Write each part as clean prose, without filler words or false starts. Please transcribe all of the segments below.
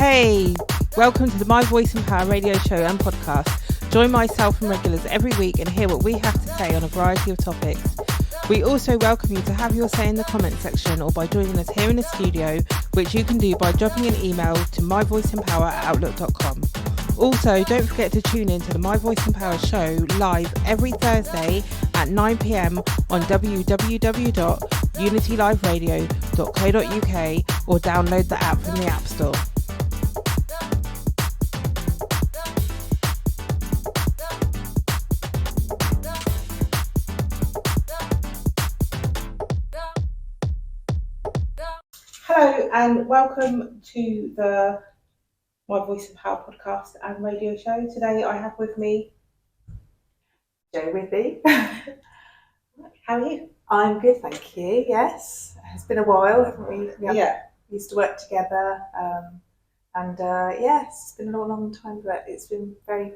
Hey, welcome to the My Voice and Power radio show and podcast. Join myself and regulars every week and hear what we have to say on a variety of topics. We also welcome you to have your say in the comment section or by joining us here in the studio, which you can do by dropping an email to myvoiceandpower@outlook.com. Also, don't forget to tune in to the My Voice and Power show live every Thursday at 9 p.m. on www.unityliveradio.co.uk or download the app from the App Store. Hello and welcome to the My Voice and Power podcast and radio show. Today I have with me Jo Withy. How are you? I'm good, thank you. Yes, it's been a while, haven't we? Yeah. We used to work together, yes, it's been a long time, but it's been very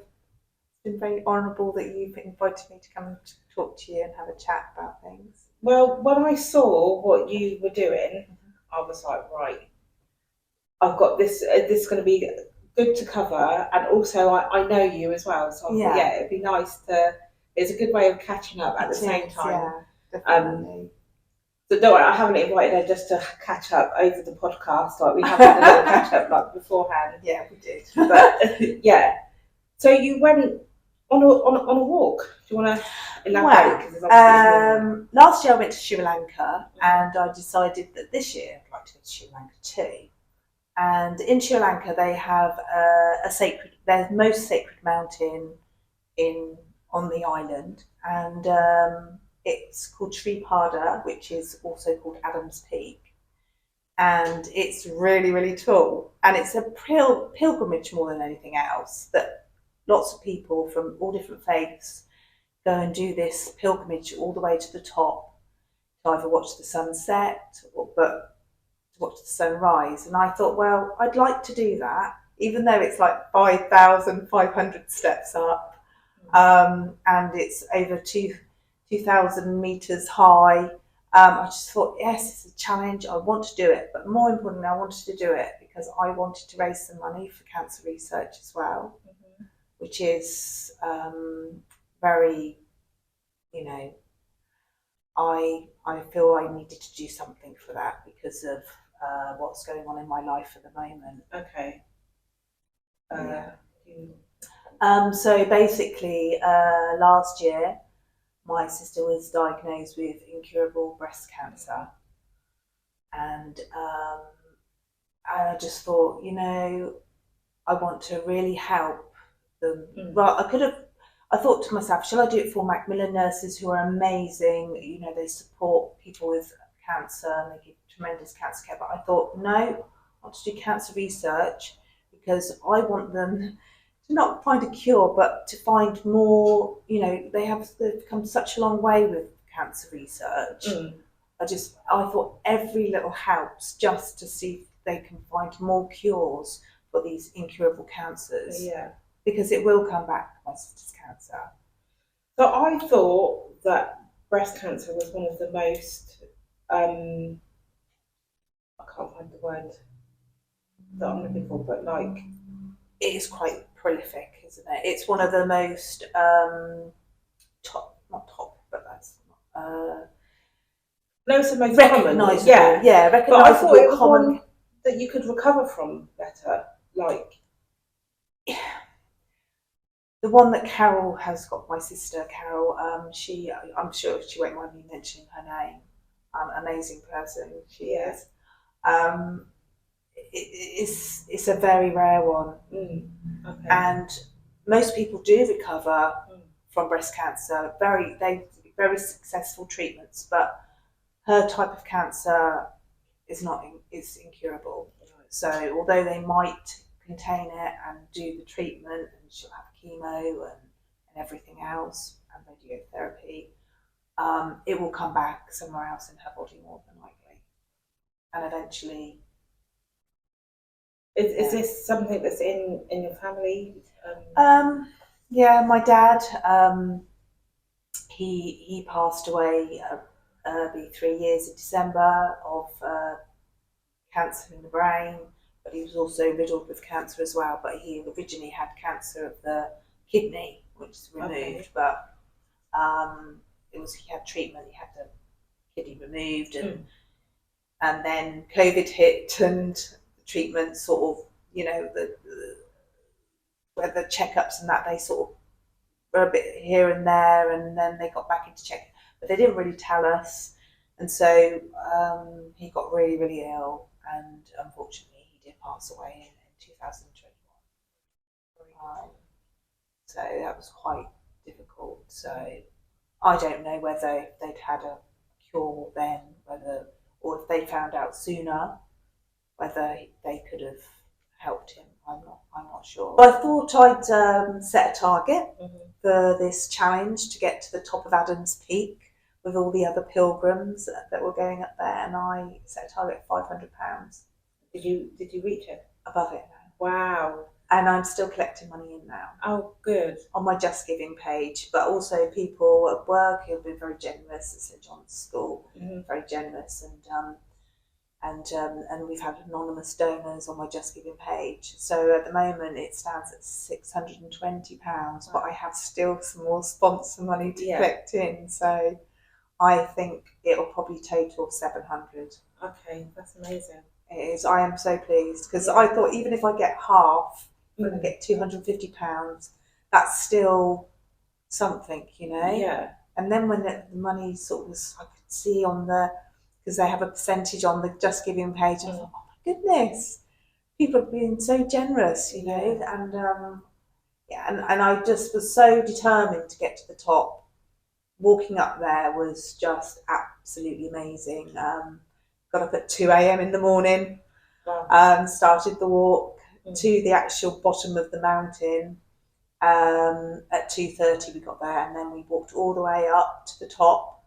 honourable that you've invited me to come and talk to you and have a chat about things. Well, when I saw what you were doing, I was like, right, I've got this. This is going to be good to cover, and also I know you as well, so I thought, yeah, it'd be nice to. It's a good way of catching up at the same time. Yeah, definitely. So don't worry, I haven't invited her just to catch up over the podcast. Like we haven't had a little catch up like beforehand. Yeah, we did. But yeah, so you went on a walk. Do you want to elaborate? Well, last year I went to Sri Lanka, and I decided that this year I'd like to go to Sri Lanka too. And in Sri Lanka, they have their most sacred mountain on the island, and it's called Sripada, which is also called Adam's Peak, and it's really, really tall, and it's a pilgrimage more than anything else. That lots of people from all different faiths go and do this pilgrimage all the way to the top to either watch the sunset or watch the sunrise. And I thought, well, I'd like to do that, even though it's like 5,500 steps up, and it's over 2,000 meters high. I just thought, yes, it's a challenge. I want to do it, but more importantly, I wanted to do it because I wanted to raise some money for cancer research as well, which is very, I feel I needed to do something for that because of what's going on in my life at the moment. Okay. So basically, last year, my sister was diagnosed with incurable breast cancer, and I just thought, I want to really help them. I thought to myself, shall I do it for Macmillan nurses who are amazing? They support people with cancer and they give tremendous cancer care. But I thought, no, I want to do cancer research because I want them to not find a cure, but to find more. They've come such a long way with cancer research. I thought every little helps just to see if they can find more cures for these incurable cancers. Yeah. Because it will come back, my sister's cancer. So I thought that breast cancer was one of the most, I can't find the word that I'm looking for, but like... It is quite prolific, isn't it? It's one of the most no, it's the most recognisable. Yeah, recognisable. But I thought it was one that you could recover from better, like... The one that Carol has got, my sister Carol, I'm sure she won't mind me mentioning her name. Amazing person she is. It's a very rare one, Okay. and most people do recover from breast cancer. Very successful treatments, but her type of cancer is incurable. So although they might contain it and do the treatment, and she'll have chemo and everything else and radiotherapy, it will come back somewhere else in her body more than likely, and eventually. Is this something that's in your family? Yeah, my dad, he passed away 3 years in December of cancer in the brain, but he was also riddled with cancer as well. But he originally had cancer of the kidney, which is removed. But he had treatment. He had the kidney removed, and then COVID hit, and the treatment sort of, where the checkups and that, they sort of were a bit here and there, and then they got back into check, but they didn't really tell us, and so he got really, really ill, and unfortunately he did pass away in 2021. So that was quite difficult. So I don't know whether they'd had a cure then, or if they found out sooner, whether they could have helped him. I'm not sure. But I thought I'd set a target for this challenge to get to the top of Adam's Peak with all the other pilgrims that were going up there, and I set a target of £500. Did you reach it? Above it now. Wow. And I'm still collecting money in now. Oh, good. On my Just Giving page, but also people at work who have been very generous at St John's School, very generous, and we've had anonymous donors on my Just Giving page. So at the moment it stands at £620, but I have still some more sponsor money to collect in. So I think it'll probably total 700. Okay, that's amazing. It is. I am so pleased, because I thought even if I get half, if I get £250, that's still something, Yeah. And then when the money sort of was, I could see because they have a percentage on the Just Giving page, I thought, oh my goodness, people have been so generous, and and I just was so determined to get to the top. Walking up there was just absolutely amazing. Got up at 2 a.m. in the morning, started the walk to the actual bottom of the mountain. At 2:30 we got there, and then we walked all the way up to the top,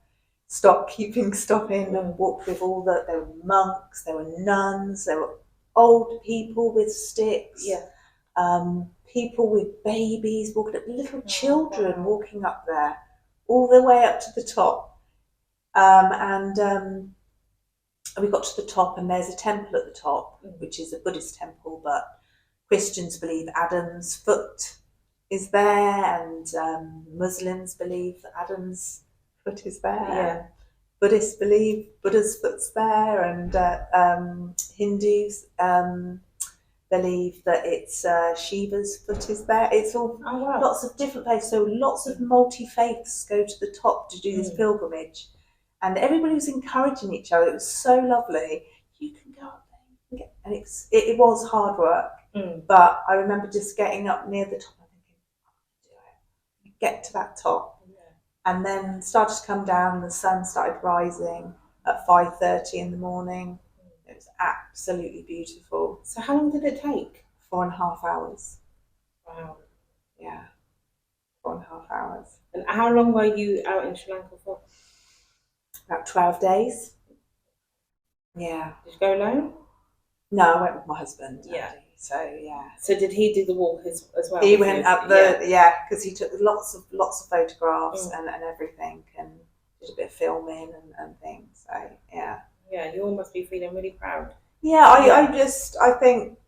stopping and walked with there were monks, there were nuns, there were old people with sticks, people with babies, little children walking up there, all the way up to the top. And we got to the top, and there's a temple at the top, which is a Buddhist temple, but Christians believe Adam's foot is there, and Muslims believe that Adam's foot is there. Yeah. Buddhists believe Buddha's foot's there, and Hindus believe that it's Shiva's foot is there. It's all lots of different places. So lots of multi-faiths go to the top to do this pilgrimage, and everybody was encouraging each other. It was so lovely. You can go up there, and it was hard work, but I remember just getting up near the top and thinking, I can do it. Get to that top. And then started to come down, the sun started rising at 5:30 in the morning. It was absolutely beautiful. So how long did it take? 4.5 hours. Wow. Yeah, 4.5 hours. And how long were you out in Sri Lanka for? About 12 days. Yeah. Did you go alone? No, I went with my husband. Yeah. Andy. So yeah. So did he do the walk as well? He went up because he took lots of photographs and everything, and did a bit of filming and things. So yeah. Yeah, you all must be feeling really proud. Yeah, I think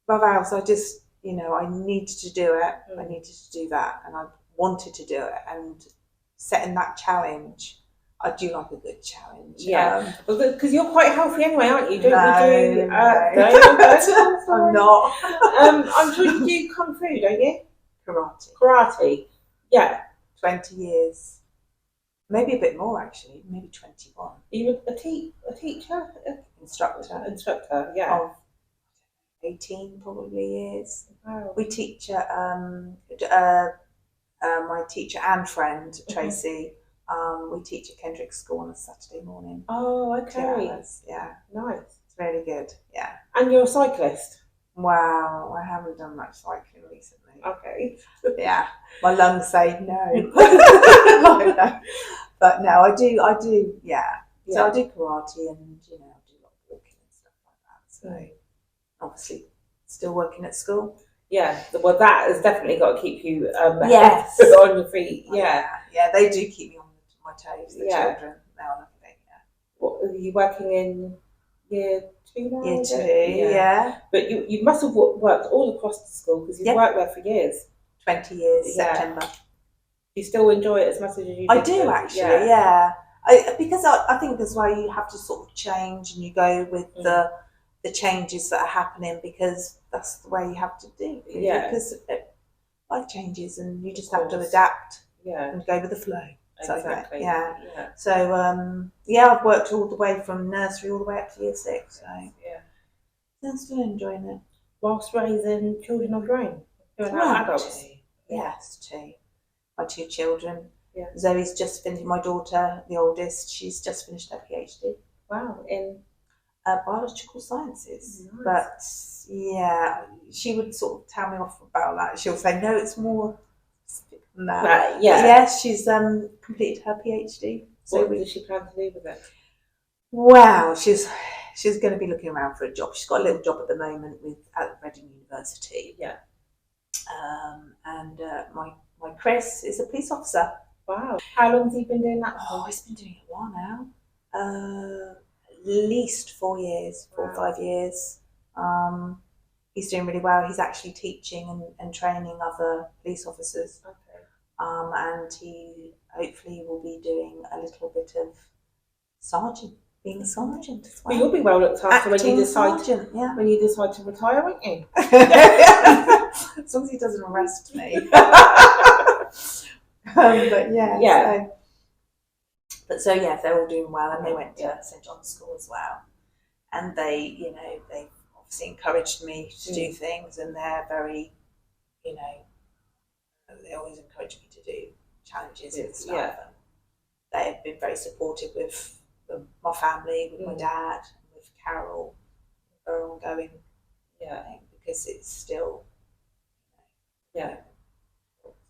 above else, I needed to do it. I needed to do that, and I wanted to do it, and setting that challenge. I do like a good challenge. Yeah, because you're quite healthy anyway, aren't you? No, I'm not. I'm sure you do Kung Fu, don't you? Karate. Yeah. 20 years. Maybe a bit more, actually. Maybe 21. Are you a teacher? Instructor, yeah. Of 18 probably years. Wow. We teach my teacher and friend, Tracy, we teach at Kendrick School on a Saturday morning. Oh, okay. 2 hours, yeah. Nice. It's really good, yeah. And you're a cyclist? Wow, I haven't done much cycling recently. Okay. Yeah, my lungs say no. No. But no, I do, yeah. So I do karate, and I do a lot of walking and stuff like that. So obviously still working at school. Yeah, well, that has definitely got to keep you on your feet. Yeah, they do keep me on my toes. The children, they're lovely. Yeah. What are you working in? year 2 now. Year is 2, it? yeah. But you must have worked all across the school because you've worked there for years. 20 years, September. You still enjoy it as much as you did? I do actually, because I think as well you have to sort of change and you go with the changes that are happening because that's the way you have to do. Because life changes and you just have to adapt and go with the flow. Exactly. So I've worked all the way from nursery all the way up to year 6. So I'm still enjoying it. Whilst raising children of your own? Adults? Yes, 2. My 2 children. Yeah. Zoe's just finished, my daughter, the oldest, she's just finished her PhD. Wow, in biological sciences. Nice. But she would sort of tell me off about that. She'll say, no, it's more than that. But yes, she's completed her PhD. So what does she plan to do with it? Wow, she's going to be looking around for a job. She's got a little job at the moment at Reading University. Yeah. And my Chris is a police officer. Wow. How long has he been doing that? Oh, he's been doing it a while now. At least 4 years, 4 or 5 years. He's doing really well. He's actually teaching and training other police officers. Okay. And he hopefully will be doing a little bit of being a sergeant as well. But you'll be well looked after when you decide to retire, won't you? As long as he doesn't arrest me. So they're all doing well, and they went to St John's School as well, and they obviously encouraged me to do things, and they're very, they always encourage me to do challenges and stuff. Yeah. And they have been very supportive with my family, with my dad, with Carol. They're all going, because it's still,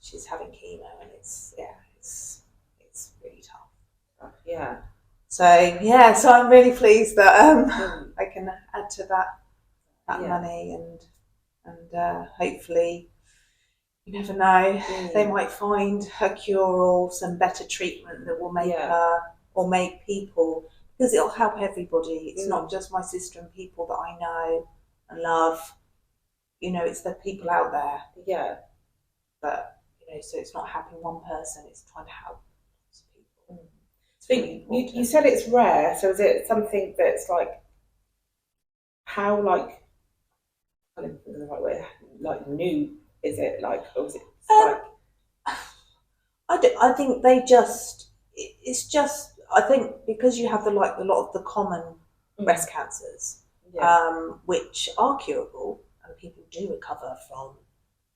she's having chemo, and it's really tough. Yeah. So I'm really pleased that I can add to that money, and hopefully, you never know, they might find a cure or some better treatment that will make her or make people, because it'll help everybody. It's not just my sister and people that I know and love. It's the people out there. Yeah. But so it's not helping one person; it's trying to help people. So you said it's rare. So is it something that's how I don't think the right way, new? Is it or is it I think it's just I think because you have a lot of the common breast cancers, which are curable and people do recover from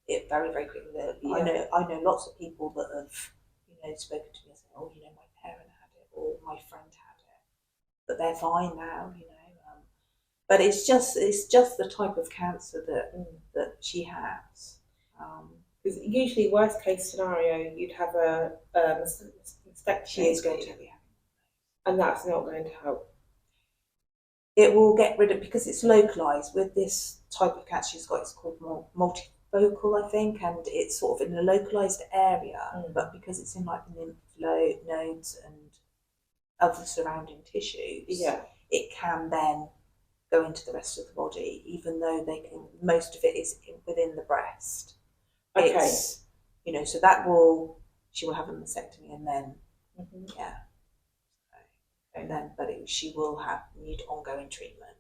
it very, very quickly. I know lots of people that have spoken to me and said, oh, my parent had it or my friend had it, but they're fine now, but it's just the type of cancer that she has. Because usually, worst case scenario, you'd have a mastectomy. She is going to be having, and that's not going to help. It will get rid of, because it's localized with this type of cancer she's got. It's called multifocal, I think, and it's sort of in a localized area. But because it's in the lymph nodes and other surrounding tissues, it can then go into the rest of the body, even though most of it is within the breast. Okay. So she will have a mastectomy, and then, and then, but she will need ongoing treatment.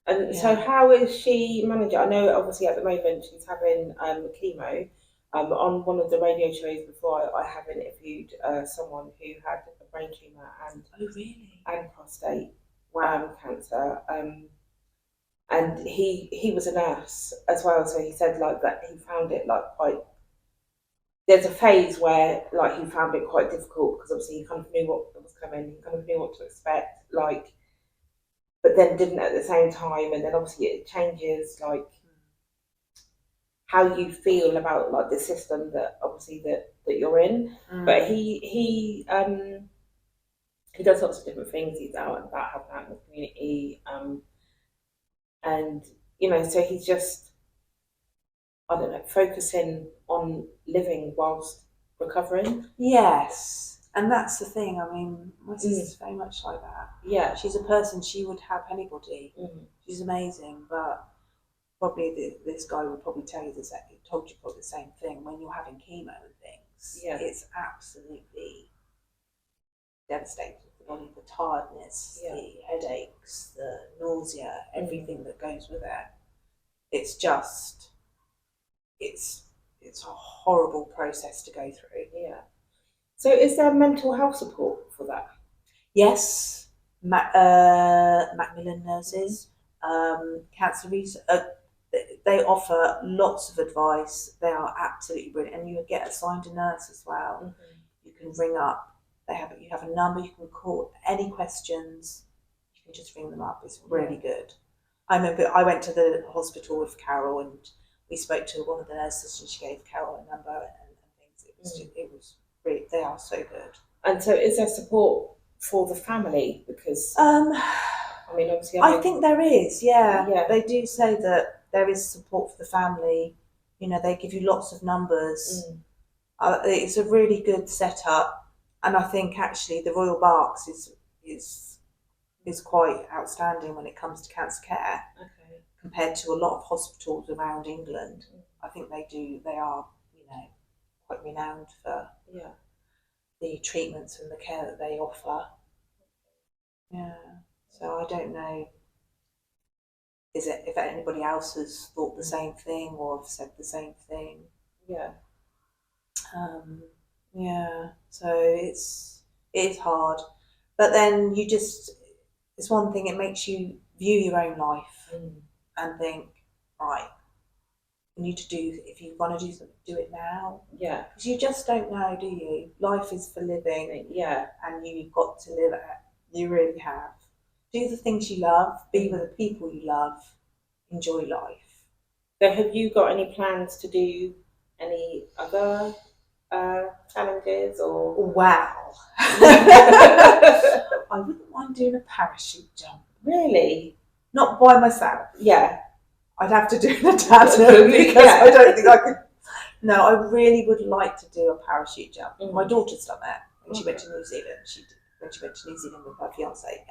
And so, how is she managing? I know, obviously, at the moment she's having chemo. On one of the radio shows before, I have interviewed someone who had a brain tumour and prostate cancer. And he was a nurse as well, so he said that he found it quite. There's a phase where he found it quite difficult because obviously he kind of knew what was coming, he kind of knew what to expect, but then didn't at the same time, and then obviously it changes how you feel about the system that obviously that you're in. But he does lots of different things. He's out and about helping out in the community. And so he's just, I don't know, focusing on living whilst recovering. Yes, And that's the thing. I mean, my sister's very much like that. Yeah. She's a person, she would have anybody. She's amazing, but probably this guy would probably tell you the same. He told you probably the same thing. When you're having chemo and things, it's absolutely devastating for the body. The tiredness, the headaches, the nausea, everything that goes with it. It's just, it's a horrible process to go through. Yeah. So is there mental health support for that? Yes, Macmillan nurses, cancer research. They offer lots of advice. They are absolutely brilliant, and you get assigned a nurse as well. You can ring up. You have a number. You can call any questions. You can just ring them up. It's really good. I remember I went to the hospital with Carol, and we spoke to one of the nurses, and she gave Carol a number and things. It was great. They are so good. And so, is there support for the family? Because I mean, obviously, I think there is. Yeah, they do say that there is support for the family. You know, they give you lots of numbers. It's a really good setup, and I think actually the Royal Berks is quite outstanding when it comes to cancer care. Okay. Compared to a lot of hospitals around England. I think they are, you know, quite renowned for the treatments and the care that they offer. Yeah. So I don't know if anybody else has thought the same thing or have said the same thing. Yeah. So it is hard. But then it's one thing, it makes you view your own life and think, right, you need to do, if you want to do something, do it now. Yeah. Because you just don't know, do you? Life is for living. Yeah. And you've got to live it. You really have. Do the things you love, be with the people you love, enjoy life. So have you got any plans to do any other challenges or? Wow. I wouldn't mind doing a parachute jump. Really? Not by myself. Yeah. I'd have to do it in a tandem because I don't think I could. No, I really would like to do a parachute jump. My daughter's done that when she went to New Zealand. When she went to New Zealand with her fiance,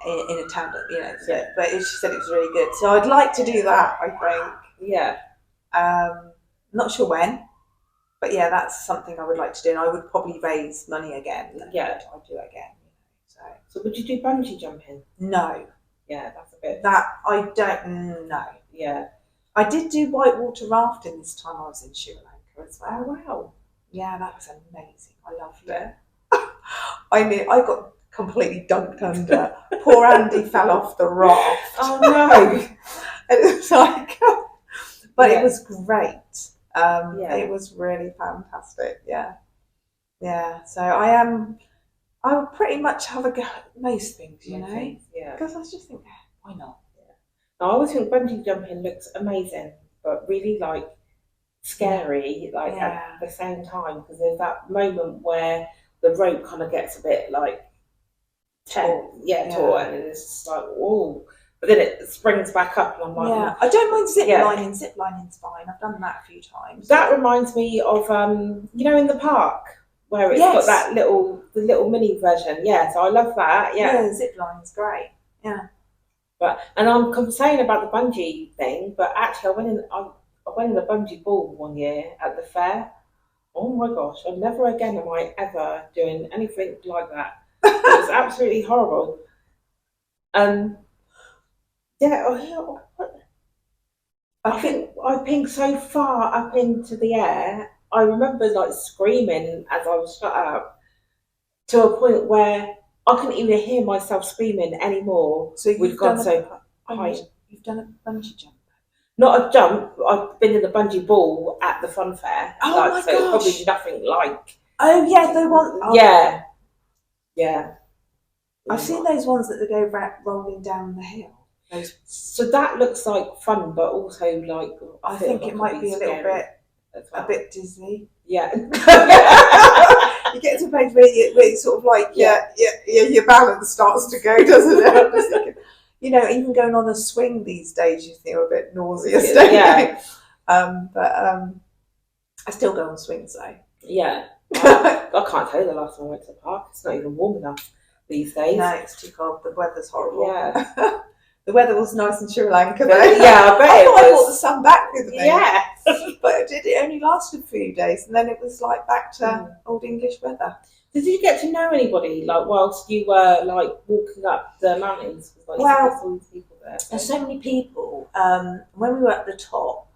in a tandem, you know. So, but she said it was really good. So I'd like to do that. I think. Yeah. Not sure when, but yeah, that's something I would like to do, and I would probably raise money again. Yeah, I'd do it again. So would you do bungee jumping? No. Yeah, that's a bit. That I don't know. Yeah. I did do whitewater rafting this time I was in Sri Lanka as well. Oh, wow. Yeah, that was amazing. I loved it. I mean, I got completely dunked under. Poor Andy fell off the raft. Oh, no. And it was like, but it was great. It was really fantastic. Yeah. Yeah. So I would pretty much have a go at most things, you know? Yeah. Because I just think, why not? Yeah. I always think bungee jumping looks amazing, but really like scary, like at the same time, because there's that moment where the rope kind of gets a bit like taut, and it's just like, whoa. But then it springs back up, and I'm like, I don't mind zip lining. Zip lining's fine. I've done that a few times. That reminds me of, you know, in the park where it's got that the little mini version. Yeah, so I love that. Yeah, zip lining's great. Yeah. And I'm saying about the bungee thing, but actually I went in a bungee ball one year at the fair. Oh my gosh! And never again am I ever doing anything like that. It was absolutely horrible. I think I pinged so far up into the air. I remember like screaming as I was shut up to a point where I couldn't even hear myself screaming anymore. So we've gone so high. You've done a bungee jump? Not a jump. I've been in a bungee ball at the fun fair. Oh my gosh! So probably nothing like. Oh yeah, they want. Oh. Yeah. Yeah. I've seen those ones that they go rolling down the hill. So that looks like fun, but also like I think it might be a little bit, a bit dizzy. Yeah. You get to a place where it's sort of like your balance starts to go, doesn't it? I'm just thinking, you know, even going on a swing these days, you feel a bit nauseous, don't you? But I still go on swings though. Yeah. I can't tell you the last time I went to the park. It's not even warm enough these days. No, it's too cold. The weather's horrible. Yeah. The weather was nice in Sri Lanka though. Yeah, I bet I it thought I brought was. the sun back with me. Yeah. But it only lasted a few days, and then it was like back to old English weather. Did you get to know anybody like whilst you were like walking up the mountains? Like, Well, there's all these people there. there's so many people. When we were at the top,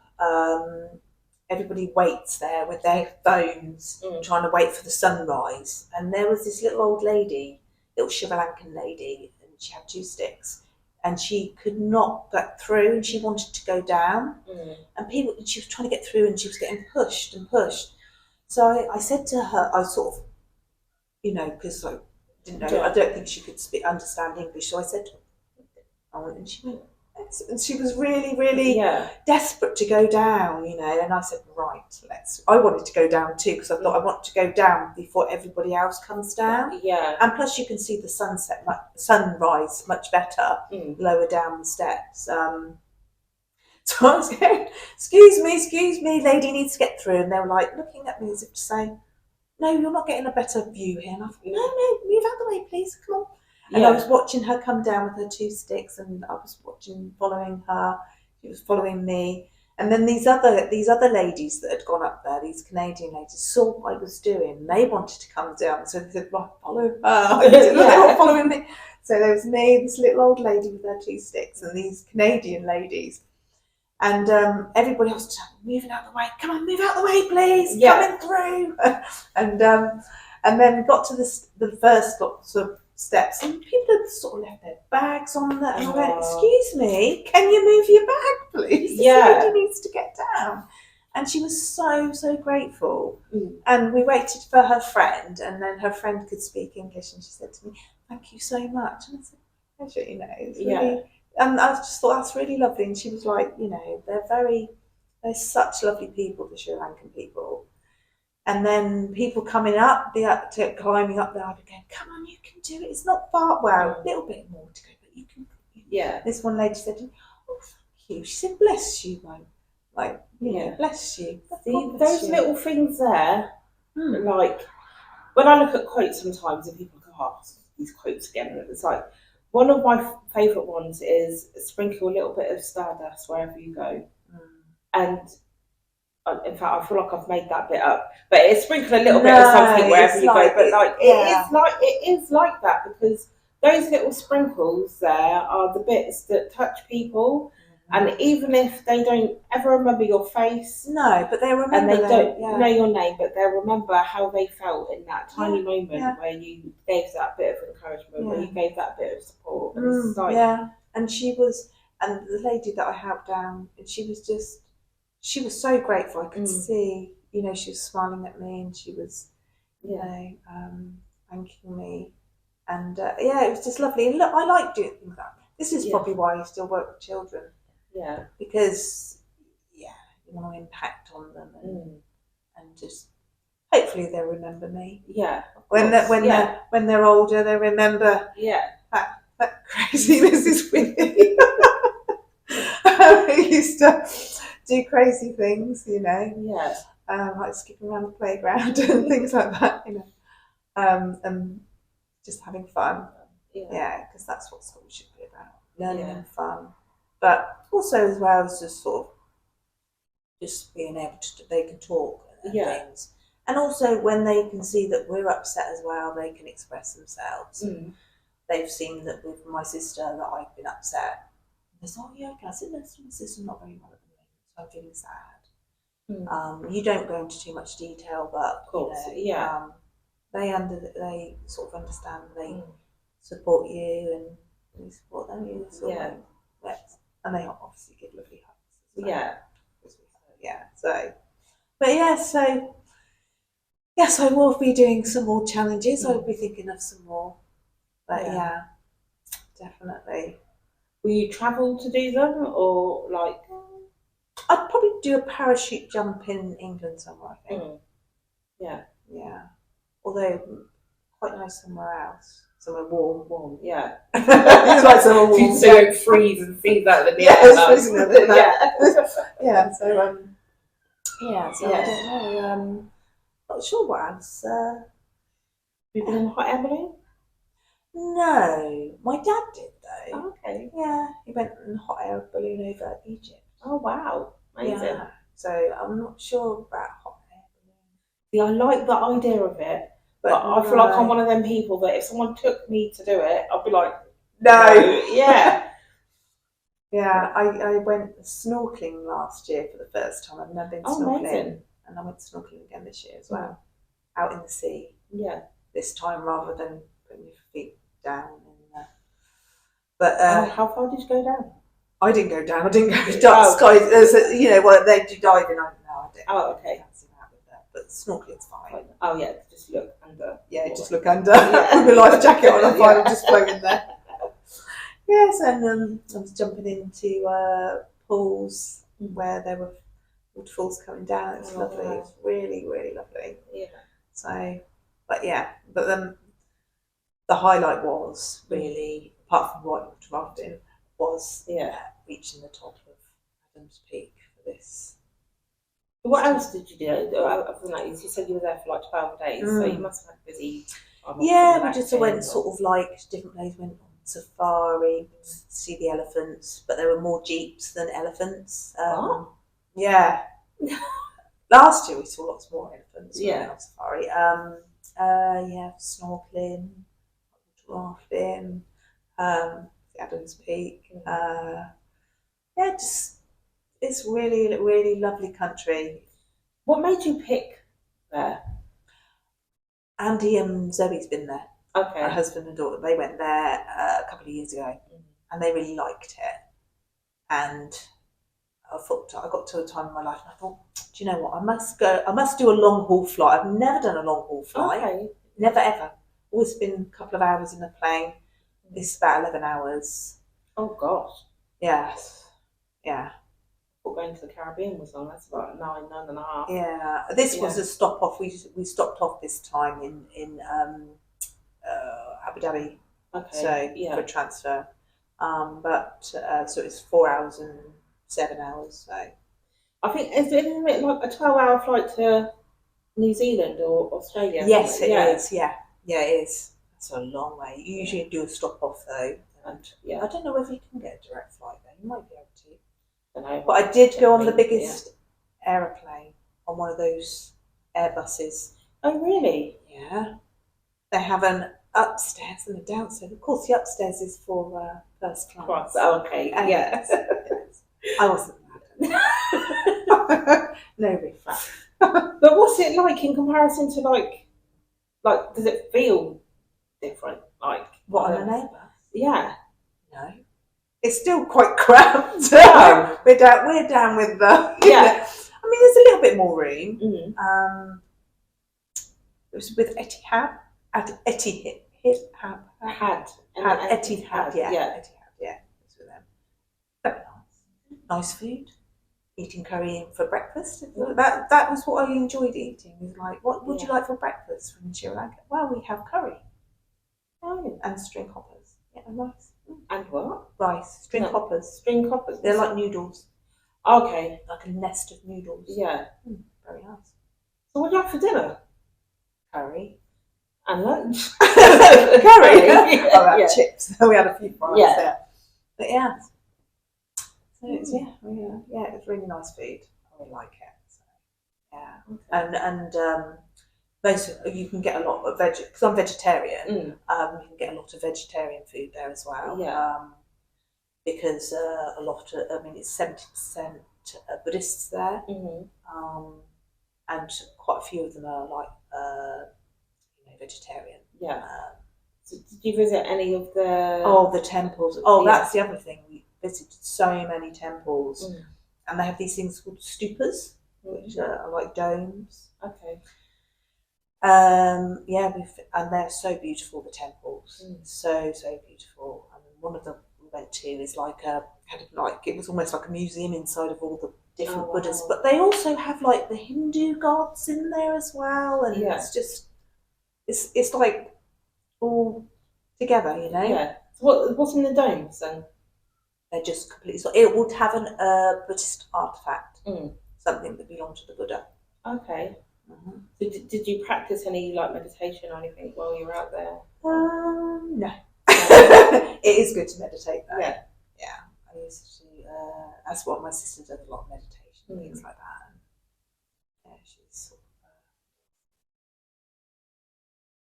everybody waits there with their phones, trying to wait for the sunrise. And there was this little old lady, little Sri Lankan lady, and she had 2 sticks. And she could not get through, and she wanted to go down. And she was trying to get through, and she was getting pushed and pushed. So I said to her, I sort of, because I didn't know, I don't think she could understand English. So I said, and she went, and she was really, really desperate to go down, and I said, right, I wanted to go down too, because I thought I want to go down before everybody else comes down. Yeah. And plus you can see the sunrise much better lower down the steps. So I was going, excuse me, lady needs to get through. And they were like looking at me as if to say, no, you're not getting a better view here. And I thought, no, move out the way, please, come on. And I was watching her come down with her 2 sticks, and I was following her. She was following me. And then these other ladies that had gone up there, these Canadian ladies, saw what I was doing. They wanted to come down, so they said, right, follow her. They were following me. So there was me, this little old lady with her 2 sticks, and these Canadian ladies. And everybody else was moving out of the way. Come on, move out of the way, please. Coming through. And then we got to the first sort of steps, and people had sort of left their bags on there. And I went, excuse me, can you move your bag, please? This lady needs to get down. And she was so grateful. And we waited for her friend, and then her friend could speak English, and she said to me, thank you so much. And I said, pleasure, it's really... And I just thought that's really lovely. And she was like, they're such lovely people, the Sri Lankan people. And then people coming up, climbing up there, I'd be going, come on, you can do it. It's not far, well, a little bit more to go, but you can. Yeah. This one lady said, oh, thank you. She said, bless you, man. Like, bless you. Those little things there, like, when I look at quotes sometimes, and people go, oh, these quotes again, it's like, one of my favourite ones is sprinkle a little bit of stardust wherever you go. And in fact, I feel like I've made that bit up. But it's sprinkle a little bit of something wherever you go. But like it is like that, because those little sprinkles there are the bits that touch people. And even if they don't ever remember your face, but they remember, and they don't know your name, but they'll remember how they felt in that tiny moment where you gave that bit of encouragement, where you gave that bit of support. And and and the lady that I helped down, and she was so grateful. I could see, she was smiling at me, and she was, thanking me, and it was just lovely. And look, I like doing that. This is probably why I still work with children. Yeah, because you want to impact on them, and just hopefully they'll remember me. Yeah, when they're older, they remember. Yeah, that crazy Mrs. Withy. I used to do crazy things, Yeah, like skipping around the playground and things like that, and just having fun. Yeah, because that's what school should be about, learning and fun. But also as well as just sort of just being able to, they can talk and things. And also when they can see that we're upset as well, they can express themselves. They've seen that with my sister that I've been upset. They say, oh yeah, okay. I said, no, my sister's not very well at the moment, so I'm feeling sad. You don't go into too much detail, but of course, they sort of understand, they support you, and you support them, and they obviously give lovely hugs as well. Yes, I will be doing some more challenges. I will be thinking of some more, but definitely. Will you travel to do them, or like? I'd probably do a parachute jump in England somewhere, I think. Yeah. Although quite nice somewhere else. Somewhere warm. Yeah. It's like somewhere warm. So you don't freeze and see that in the air. So I don't know. Not sure what else. You've been in a hot air balloon? No, my dad did though. Oh, okay. Yeah, he went in a hot air balloon over Egypt. Oh wow, amazing. Yeah. So I'm not sure about hot air balloon. Yeah, I like the idea of it, but I feel like I'm one of them people that if someone took me to do it, I'd be like, no. Yeah. Yeah, I went snorkeling last year for the first time. I've never been snorkeling. Amazing. And I went snorkeling again this year as well. Out in the sea. Yeah. This time rather than putting your feet down in there. But how far did you go down? I didn't go down. I didn't go dark skies. You know what they do diving. I didn't. Oh, okay. But snorkeling's fine. Oh yeah, just look under. Yeah, just look under with a life jacket on. I'm fine. I'm just floating there. Yes, and I was jumping into pools where there were waterfalls coming down. It was lovely. Wow. It was really, really lovely. Yeah. So, but then the highlight was really, apart from whitewater rafting, was reaching the top of Adam's Peak for this. What else did you do? Other than that, you said you were there for like 12 days, so you must have had busy. Yeah, we just went sort of like different places. Went on safari to see the elephants, but there were more jeeps than elephants. Yeah. Last year we saw lots more elephants. Yeah. On safari. Snorkeling, rafting, the Adam's Peak. It's really, really lovely country. What made you pick there? Andy and Zoe's been there. Okay. Her husband and daughter, they went there a couple of years ago, and they really liked it. And I thought, I got to a time in my life, and I thought, do you know what? I must do a long haul flight. I've never done a long haul flight. Okay. Never ever. Always been a couple of hours in a plane. This is about 11 hours. Oh gosh. Yes. Yeah. Going to the Caribbean was long. That's about 9.5. Yeah, this was a stop off. We stopped off this time in Abu Dhabi. Okay. So for transfer, so it's 4 hours and 7 hours. So I think isn't it like a 12-hour flight to New Zealand or Australia? Yes, it is. Yeah, it is. That's a long way. You usually do a stop off though, and I don't know whether you can get a direct flight there. You might be able to. But I did go on the biggest aeroplane on one of those Airbuses. Oh, really? Yeah. They have an upstairs and a downstairs. Of course, the upstairs is for first class. Okay. Yes. I wasn't mad. No refund. But what's it like in comparison to like does it feel different? Like what on an Airbus? Yeah. No. It's still quite cramped. No. We're down with the. Yeah. I mean, there's a little bit more room. Mm-hmm. It was with Etihad. Etihad. Etihad. Yeah. It's with them. Very nice. Nice food. Eating curry for breakfast. That was what I enjoyed eating. It was like, what would you like for breakfast from Sri Lanka? Well, we have curry. Oh. And string hoppers. Yeah, nice. And what? Rice. String hoppers. String hoppers. They're like noodles. Okay. Like a nest of noodles. Yeah. Very nice. So what do you have for dinner? Curry. And lunch? Curry? Chips. We had a few fries there. But yeah. So it's, it was really nice food. I really like it. So, yeah. Okay. And you can get a lot of because I'm vegetarian. You can get a lot of vegetarian food there as well. Yeah. Because a lot of, it's 70% Buddhists there. Mm-hmm. And quite a few of them are like, vegetarian. Yeah. So did you visit any of the? Oh, the temples. Oh, that's the other thing. We visited so many temples, and they have these things called stupas, which are like domes. Okay. And they're so beautiful. The temples, so beautiful. And one of them we went to is it was almost like a museum inside of all the different Buddhas, but they also have like the Hindu gods in there as well, and it's just it's like all together, you know. Yeah. So what's in the domes then? They're just completely. So it would have an Buddhist artifact, something that belonged to the Buddha. Okay. Mm-hmm. So did you practice any like meditation or anything while you were out there? No. It is good to meditate though. Yeah. I used to. That's what my sister does, a lot of meditation, things like that. And, yeah, she's sort of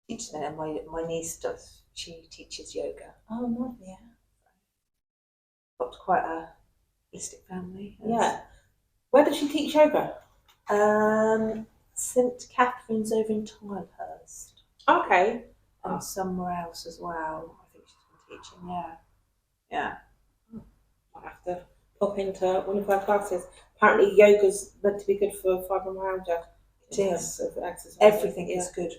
teaching it, and my niece does. She teaches yoga. Oh, nice. Yeah. Got quite a holistic family. Yeah. Where did she teach yoga? St Catherine's over in Tilehurst. Okay. And somewhere else as well. I think she's been teaching. Yeah. I'll have to pop into one of her classes. Apparently, yoga's meant to be good for fibromyalgia. It is. Exercise. Everything is good.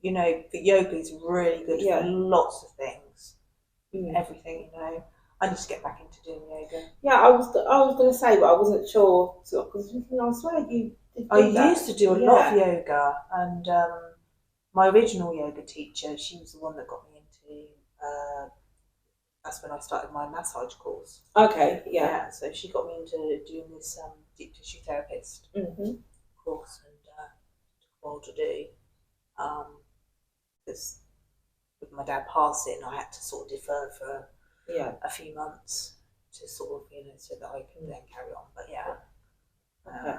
You know, the yoga is really good for lots of things. Everything, you know. I need to get back into doing yoga. Yeah, I was going to say, but I wasn't sure. Because I swear you did I used to do a lot of yoga, and my original yoga teacher, she was the one that got me into. That's when I started my massage course. Okay, yeah. So she got me into doing this deep tissue therapist course, and took a while to do. Because with my dad passing, I had to sort of defer for a few months to sort of, you know, so that I can then carry on. But yeah. Okay.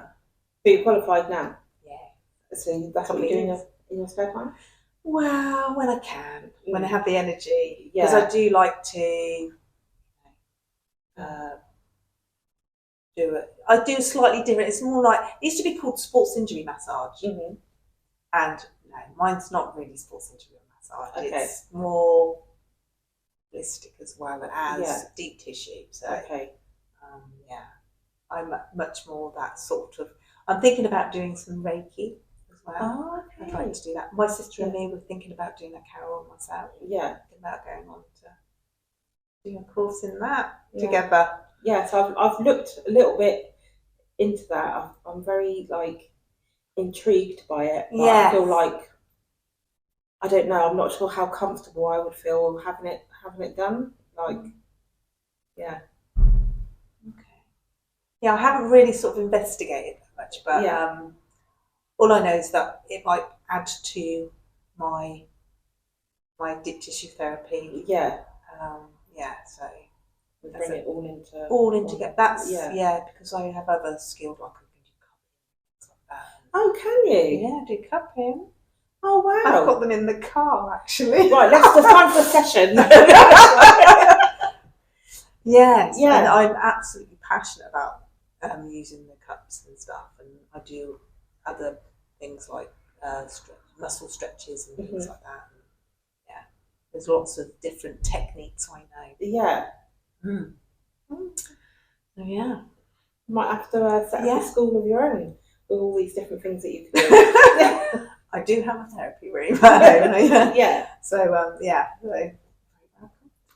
But you're qualified now? Yeah. So that's what you're doing in your spare time? Well, when I can, when I have the energy. Because I do like to do it. I do slightly different. It's more like, it used to be called sports injury massage. Mm-hmm. And no, mine's not really sports injury massage. Okay. It's more holistic as well as deep tissue. So, I'm much more that sort of. I'm thinking about doing some Reiki as well. Oh, okay. I'd like to do that. My sister and me were thinking about doing a Carol myself. Yeah. Thinking about going on to do a course in that together. Yeah, so I've looked a little bit into that. I'm very intrigued by it. But I feel like, I don't know, I'm not sure how comfortable I would feel having it done. Okay. Yeah, I haven't really sort of investigated that much, but all I know is that it might add to my deep tissue therapy. So we bring it all into together. That's because I have other skills like I can do cupping, things like that. Oh, can you? Yeah, do cupping. Oh wow! I've got them in the car actually. Right, let's just time for a session. Yes, and I'm absolutely passionate about using the cups and stuff, and I do other things like muscle stretches and things like that. And, there's lots of different techniques I know. Yeah. So yeah, you might have to set up a school of your own with all these different things that you can do. I do have a therapy room at home. Yeah. So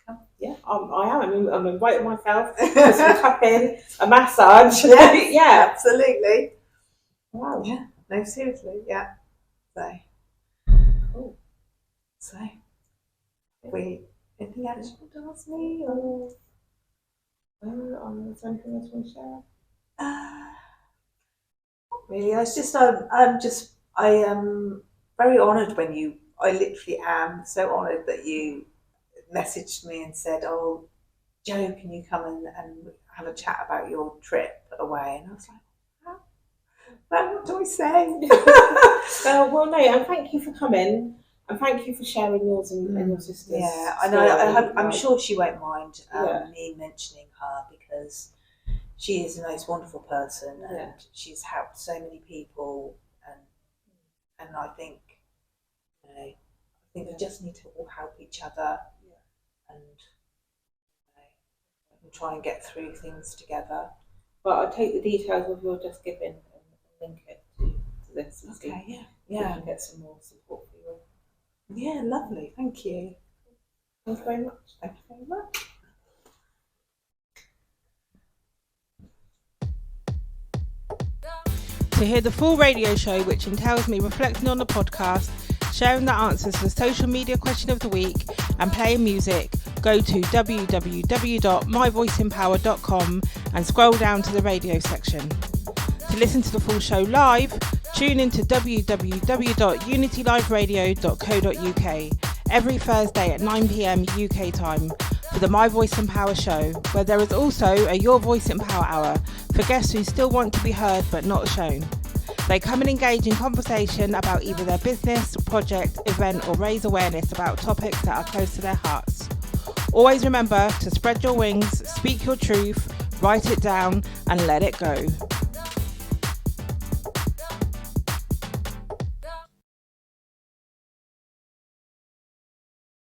So, yeah, I am. I'm inviting myself for some cupping, a massage. Yeah, absolutely. Wow. Yeah. No, seriously. Yeah. So. Cool. So. Anything else you want to ask me, or? Is there anything else you want to share? Not really. I am very honoured when I literally am so honoured that you messaged me and said, "Oh, Jo, can you come and have a chat about your trip away?" And I was like, what do I say? Well, no, and thank you for coming, and thank you for sharing yours and your sister's. Yeah, I know. I'm sure she won't mind me mentioning her, because she is the most wonderful person, and she's helped so many people, and I think, we just need to all help each other, and try and get through things together. But I'll take the details of your Just Giving and link it to this. Okay, and get some more support for you. Yeah, lovely. Thank you. Thank you very much. Thank you very much. To hear the full radio show, which entails me reflecting on the podcast, sharing the answers to the social media question of the week, and playing music, go to www.myvoiceempower.com and scroll down to the radio section. To listen to the full show live, Tune into www.unityliveradio.co.uk every Thursday at 9 p.m. UK time for the My Voice in Power show, where there is also a Your Voice in Power hour for guests who still want to be heard but not shown. They come and engage in conversation about either their business, project, event, or raise awareness about topics that are close to their hearts. Always remember to spread your wings, speak your truth, write it down, and let it go.